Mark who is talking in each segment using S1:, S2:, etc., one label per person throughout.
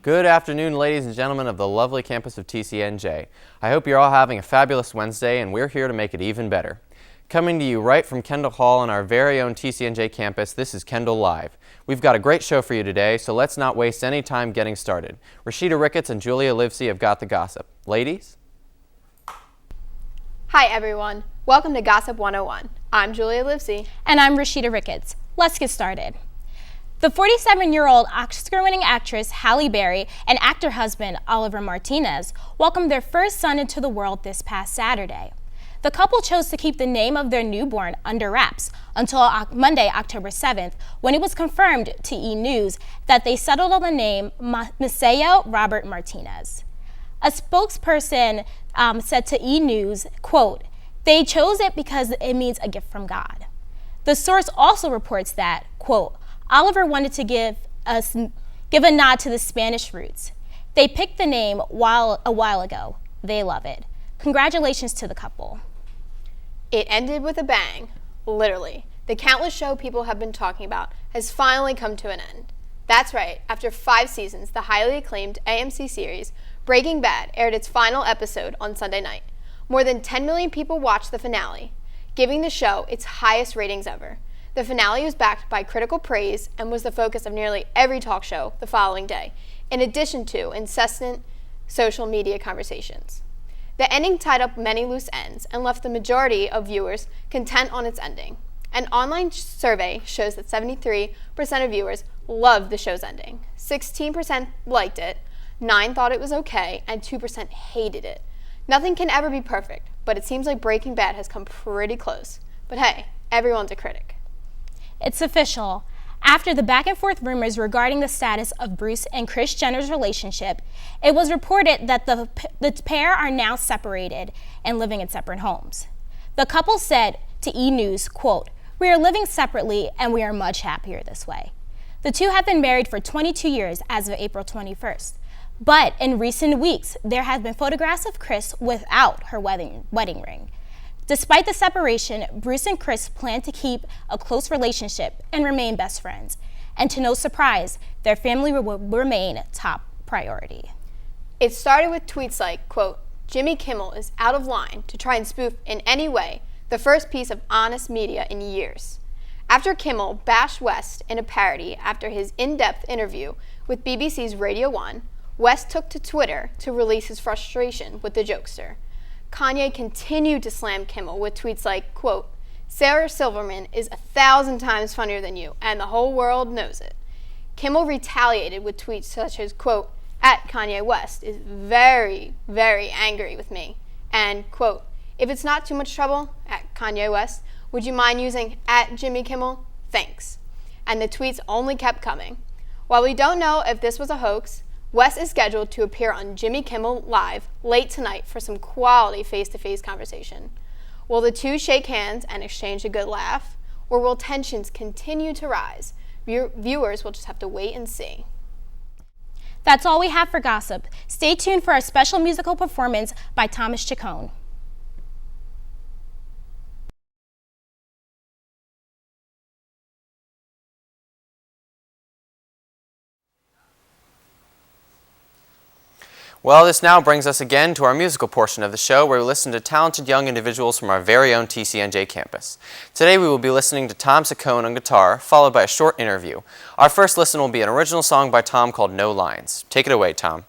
S1: Good afternoon, ladies and gentlemen of the lovely campus of TCNJ. I hope you're all having a fabulous Wednesday, and we're here to make it even better. Coming to you right from Kendall Hall on our very own TCNJ campus, this is Kendall Live. We've got a great show for you today, so let's not waste any time getting started. Rashida Ricketts and Julia Livesey have got the gossip. Ladies?
S2: Hi everyone, welcome to Gossip 101. I'm Julia Livesey.
S3: And I'm Rashida Ricketts. Let's get started. The 47-year-old Oscar-winning actress Halle Berry and actor-husband Oliver Martinez welcomed their first son into the world this past Saturday. The couple chose to keep the name of their newborn under wraps until Monday, October 7th, when it was confirmed to E! News that they settled on the name Maceo Robert Martinez. A spokesperson said to E! News, quote, "They chose it because it means a gift from God." The source also reports that, quote, Oliver wanted to give a nod to the Spanish roots. They picked the name a while ago. They love it. Congratulations to the couple.
S2: It ended with a bang. Literally. The countless show people have been talking about has finally come to an end. That's right. After 5 seasons, the highly acclaimed AMC series Breaking Bad aired its final episode on Sunday night. More than 10 million people watched the finale, giving the show its highest ratings ever. The finale was backed by critical praise and was the focus of nearly every talk show the following day, in addition to incessant social media conversations. The ending tied up many loose ends and left the majority of viewers content on its ending. An online survey shows that 73% of viewers loved the show's ending, 16% liked it, 9% thought it was okay, and 2% hated it. Nothing can ever be perfect, but it seems like Breaking Bad has come pretty close. But hey, everyone's a critic.
S3: It's official. After the back-and-forth rumors regarding the status of Bruce and Kris Jenner's relationship, it was reported that the pair are now separated and living in separate homes. The couple said to E! News, quote, "We are living separately and we are much happier this way." The two have been married for 22 years as of April 21st. But in recent weeks, there have been photographs of Kris without her wedding ring. Despite the separation, Bruce and Kris plan to keep a close relationship and remain best friends. And to no surprise, their family will remain top priority.
S2: It started with tweets like, quote, "Jimmy Kimmel is out of line to try and spoof in any way the first piece of honest media in years." After Kimmel bashed West in a parody after his in-depth interview with BBC's Radio 1, West took to Twitter to release his frustration with the jokester. Kanye continued to slam Kimmel with tweets like, quote, "Sarah Silverman is 1,000 times funnier than you, and the whole world knows it." Kimmel retaliated with tweets such as, quote, "At Kanye West is very, very angry with me," and, quote, "If it's not too much trouble, at Kanye West, would you mind using at Jimmy Kimmel? Thanks." And the tweets only kept coming. While we don't know if this was a hoax, West is scheduled to appear on Jimmy Kimmel Live late tonight for some quality face-to-face conversation. Will the two shake hands and exchange a good laugh? Or will tensions continue to rise? Viewers will just have to wait and see.
S3: That's all we have for gossip. Stay tuned for our special musical performance by Thomas Ciccone.
S1: Well, this now brings us again to our musical portion of the show, where we listen to talented young individuals from our very own TCNJ campus. Today we will be listening to Tom Ciccone on guitar, followed by a short interview. Our first listen will be an original song by Tom called No Lines. Take it away, Tom.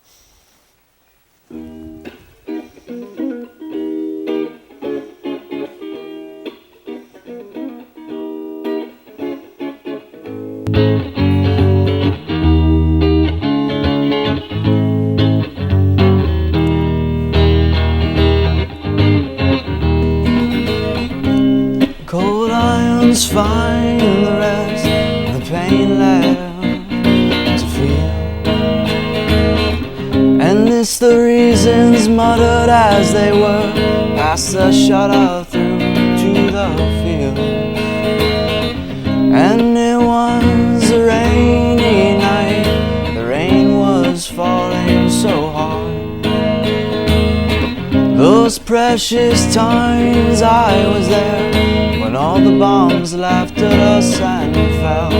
S4: Fine, and the rest of the pain left to feel. And it's the reasons muttered as they were past the shutter through to the field. And it was a rainy night, the rain was falling so hard. Those precious times I was there when all the bombs laughed at us and fell.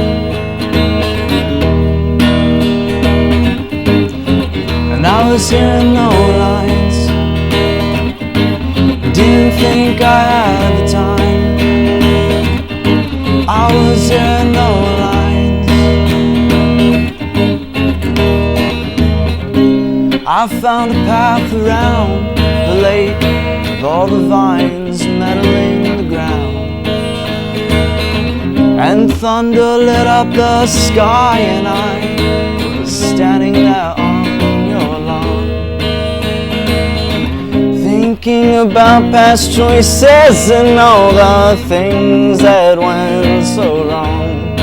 S4: and I was hearing no lines. Didn't think I had the time. I was hearing no lines. I found a path around the lake with all the vines meddling the ground. And thunder lit up the sky, and I was standing there on your lawn, thinking about past choices and all the things that went so wrong.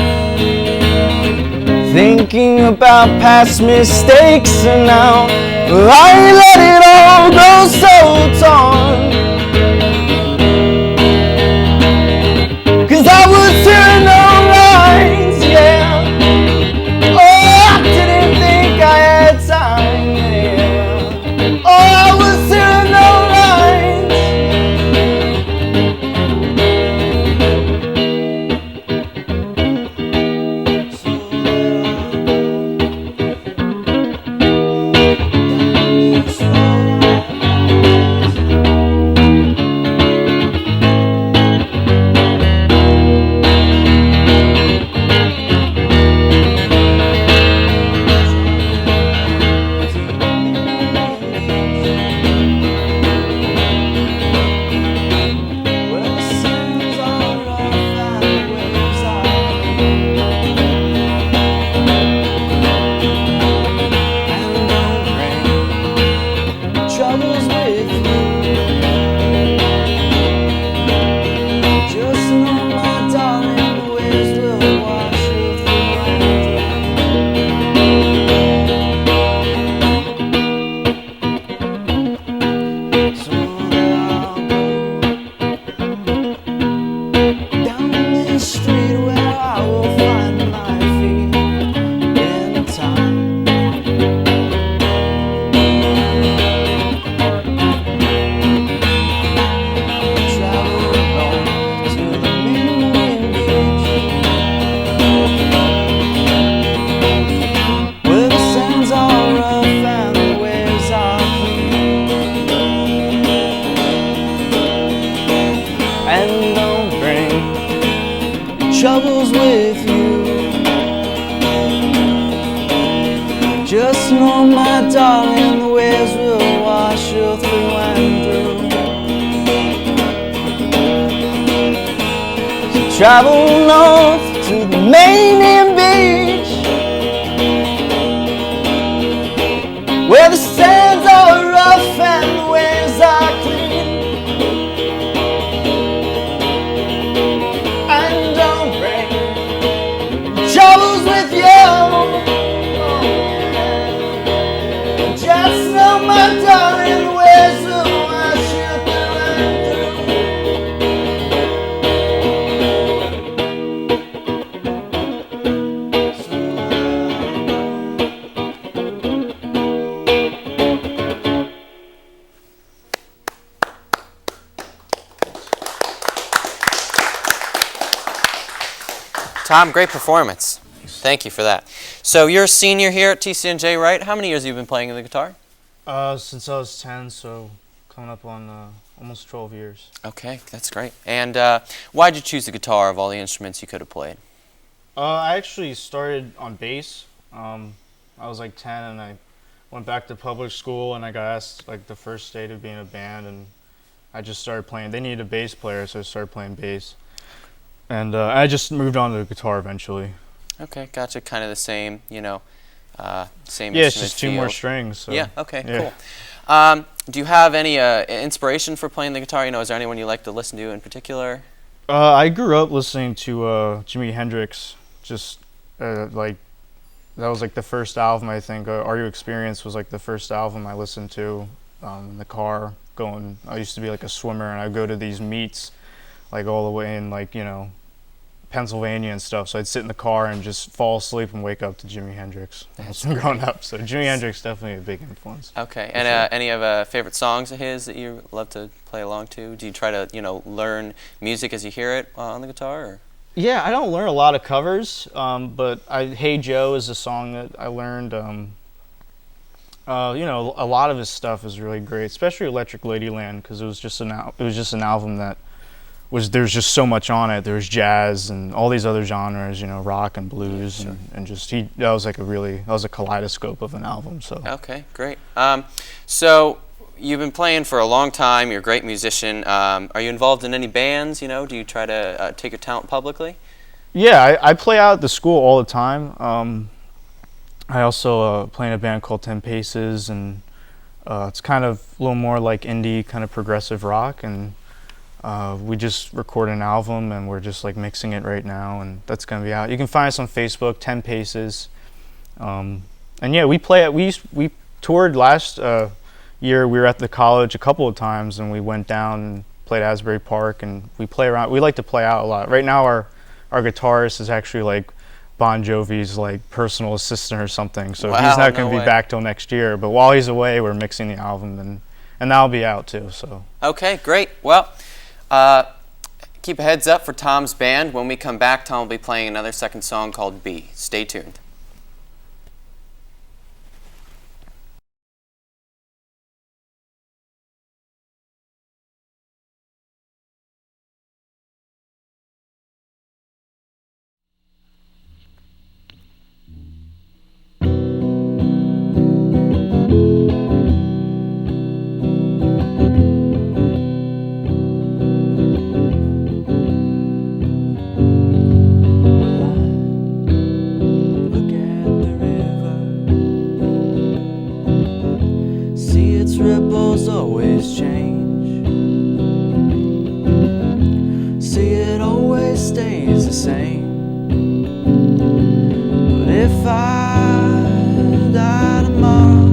S4: Thinking about past mistakes, and now I let it all go so torn. 'Cause I was hearing no lines, yeah. Oh, I didn't think I had time, yeah. Oh, I was hearing no lines. Troubles with you. Just know, my darling, the waves will wash you through. So I'll go down this street where I will find my feet in time. Troubles with you. Just know, my darling, the waves will wash you through and through. So travel north to the Maine beach, where the sands are rough and the waves are clean. Troubles with you. Just know, my darling, the waves will wash you through and
S1: Tom, great performance. Thank you for that. So you're a senior here at TCNJ, right? How many years have you been playing the guitar?
S5: Since I was 10, so coming up on almost 12 years.
S1: Okay, that's great. And why'd you choose the guitar of all the instruments you could have played?
S5: I actually started on bass. I was like 10, and I went back to public school, and I got asked like the first day to be in a band, and I just started playing. They needed a bass player, so I started playing bass. And I just moved on to the guitar eventually.
S1: Okay, gotcha. Kind of the same, same
S5: Yeah, it's
S1: instrument
S5: just two more
S1: field.
S5: strings. So.
S1: Yeah, okay,
S5: Yeah.
S1: cool. Do you have any inspiration for playing the guitar? Is there anyone you like to listen to in particular?
S5: I grew up listening to Jimi Hendrix. Just like that was like the first album, I think. Are You Experience was like the first album I listened to in the car going. I used to be like a swimmer, and I'd go to these meets like all the way in like Pennsylvania and stuff. So I'd sit in the car and just fall asleep and wake up to Jimi Hendrix. That's growing up. So Jimi Hendrix definitely a big influence.
S1: Okay, and any of favorite songs of his that you love to play along to? Do you try to learn music as you hear it on the guitar? Or?
S5: Yeah, I don't learn a lot of covers, but Hey Joe is a song that I learned. You know, a lot of his stuff is really great, especially Electric Ladyland, because it was just an album that there's just so much on it. There's jazz and all these other genres, you know, rock and blues, and just that was a kaleidoscope of an album. So
S1: okay, great. So you've been playing for a long time. You're a great musician. Are you involved in any bands? You know, do you try to take your talent publicly?
S5: Yeah, I play out at the school all the time. I also play in a band called 10 Paces, and it's kind of a little more like indie, kind of progressive rock, and we just recorded an album, and we're just like mixing it right now, and that's gonna be out. You can find us on Facebook, 10 Paces, and yeah, we toured last year. We were at the college a couple of times, and we went down and played Asbury Park, and we play around. We like to play out a lot. Right now, our guitarist is actually like Bon Jovi's like personal assistant or something, so he's not going to be back till next year. But while he's away, we're mixing the album, and that'll be out too. So
S1: okay, great. Well, keep a heads up for Tom's band. When we come back, Tom will be playing another second song called B. Stay tuned.
S4: Ripples always change. See, it always stays the same. But if I die tomorrow,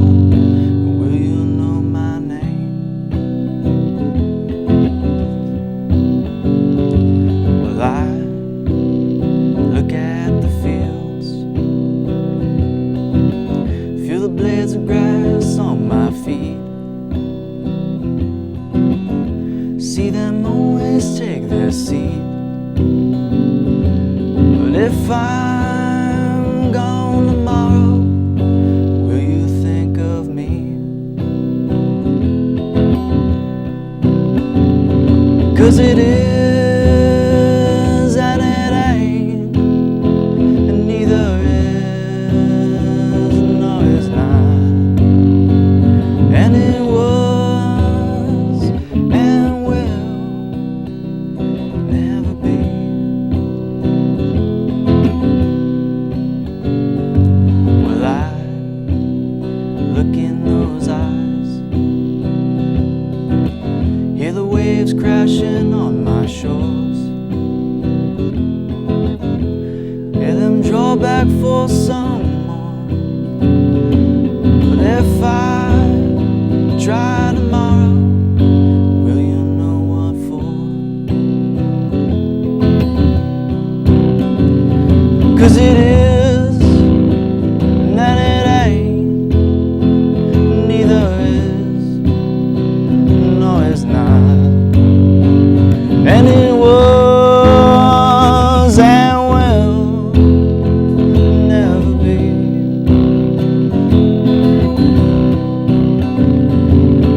S4: will you know my name? Well, I look at the fields, feel the blades of grass on my feet. See them always take their seat. But if I'm gone tomorrow, will you think of me? 'Cause it is and it ain't, and neither is nor is not, and it was crashing on my shores. Hear them draw back for some more. But if I try tomorrow, will you know what for? 'Cause it is and then it ain't, neither is nor is not. And it was and will never be.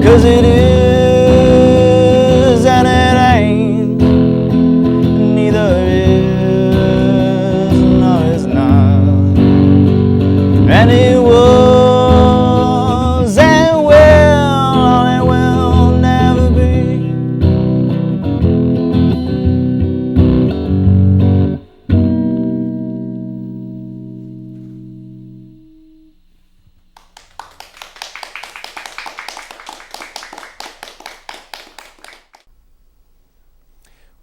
S4: 'Cause it is and it ain't, neither is nor is not. And it was and will never be.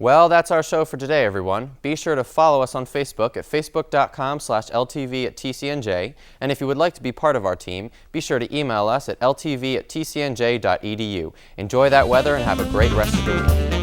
S1: Well, that's our show for today, everyone. Be sure to follow us on Facebook at facebook.com/ltv@tcnj. And if you would like to be part of our team, be sure to email us at ltv@tcnj.edu. Enjoy that weather and have a great rest of the week.